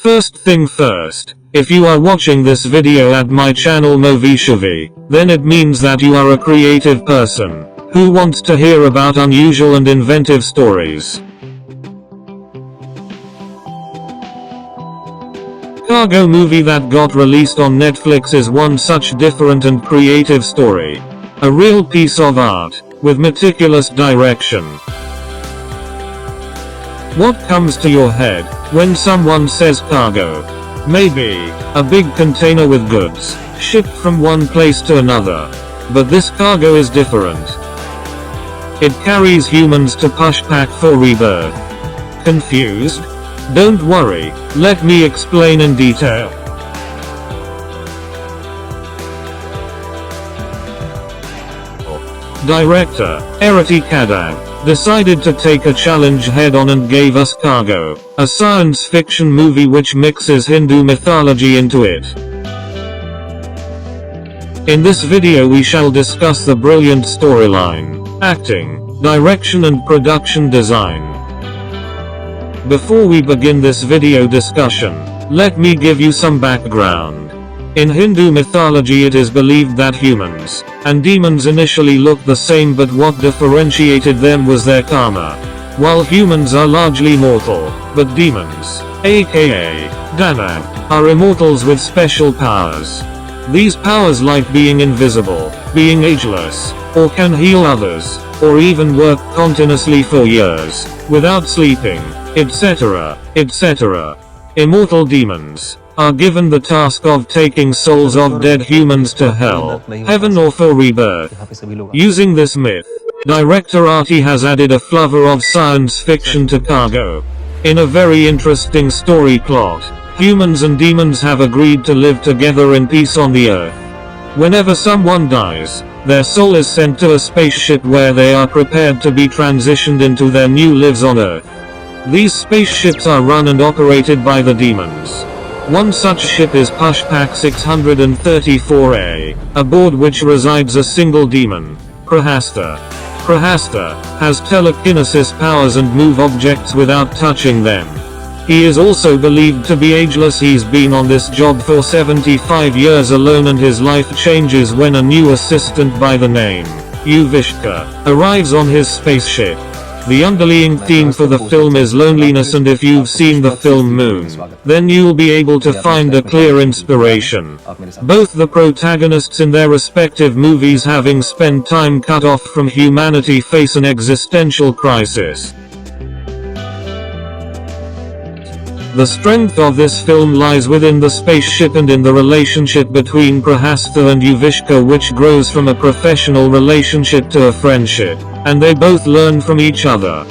First thing first, if you are watching this video at my channel Movieshuvie, then it means that you are a creative person who wants to hear about unusual and inventive stories. Cargo movie that got released on Netflix is one such different and creative story. A real piece of art, with meticulous direction. What comes to your head when someone says cargo? Maybe a big container with goods, shipped from one place to another. But this cargo is different. It carries humans to Pushpak for rebirth. Confused? Don't worry, let me explain in detail. Director, Aarti Kadav, decided to take a challenge head-on and gave us Cargo, a science fiction movie which mixes Hindu mythology into it. In this video we shall discuss the brilliant storyline, acting, direction and production design. Before we begin this video discussion, let me give you some background. In Hindu mythology it is believed that humans and demons initially looked the same, but what differentiated them was their karma. While humans are largely mortal, but demons, aka Danav, are immortals with special powers. These powers like being invisible, being ageless, or can heal others, or even work continuously for years, without sleeping, etc., etc. Immortal demons are given the task of taking souls of dead humans to hell, heaven or for rebirth. Using this myth, director Aarti has added a flavor of science fiction to Cargo. In a very interesting story plot, humans and demons have agreed to live together in peace on the earth. Whenever someone dies, their soul is sent to a spaceship where they are prepared to be transitioned into their new lives on earth. These spaceships are run and operated by the demons. One such ship is Pushpak 634A, aboard which resides a single demon, Prahastha. Prahastha has telekinesis powers and move objects without touching them. He is also believed to be ageless. He's been on this job for 75 years alone, and his life changes when a new assistant by the name Yuvishka arrives on his spaceship. The underlying theme for the film is loneliness, and if you've seen the film Moon, then you'll be able to find a clear inspiration. Both the protagonists in their respective movies, having spent time cut off from humanity, face an existential crisis. The strength of this film lies within the spaceship and in the relationship between Prahastha and Yuvishka, which grows from a professional relationship to a friendship, and they both learn from each other.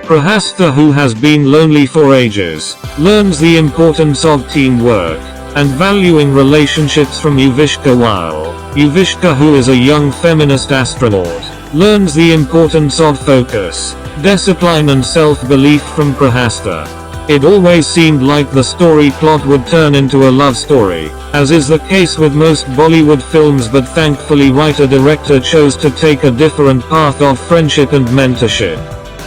Prahastha, who has been lonely for ages, learns the importance of teamwork and valuing relationships from Yuvishka, while Yuvishka, who is a young feminist astronaut, learns the importance of focus, discipline and self-belief from Prahastha. It always seemed like the story plot would turn into a love story, as is the case with most Bollywood films, but thankfully writer-director chose to take a different path of friendship and mentorship.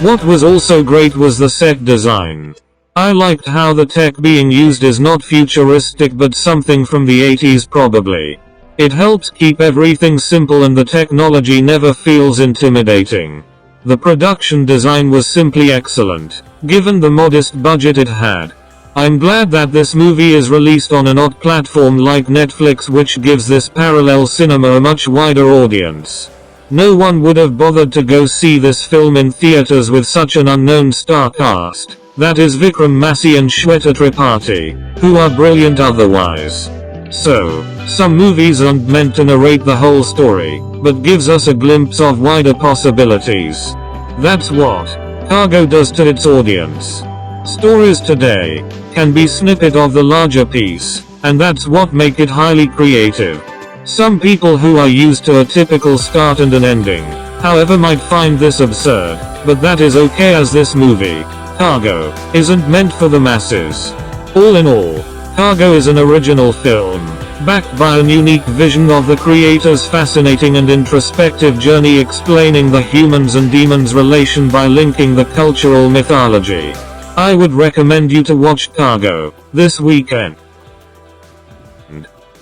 What was also great was the set design. I liked how the tech being used is not futuristic but something from the 80s probably. It helps keep everything simple and the technology never feels intimidating. The production design was simply excellent, given the modest budget it had. I'm glad that this movie is released on an odd platform like Netflix, which gives this parallel cinema a much wider audience. No one would have bothered to go see this film in theaters with such an unknown star cast, that is Vikrant Massey and Shweta Tripathi, who are brilliant otherwise. So, some movies aren't meant to narrate the whole story, but gives us a glimpse of wider possibilities. That's what Cargo does to its audience. Stories today can be snippet of the larger piece, and that's what make it highly creative. Some people who are used to a typical start and an ending, however, might find this absurd, but that is okay, as this movie, Cargo, isn't meant for the masses. All in all, Cargo is an original film, backed by a unique vision of the creator's fascinating and introspective journey explaining the humans and demons relation by linking the cultural mythology. I would recommend you to watch Cargo this weekend.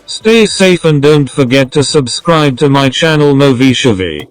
Stay safe and don't forget to subscribe to my channel Movieshuvie.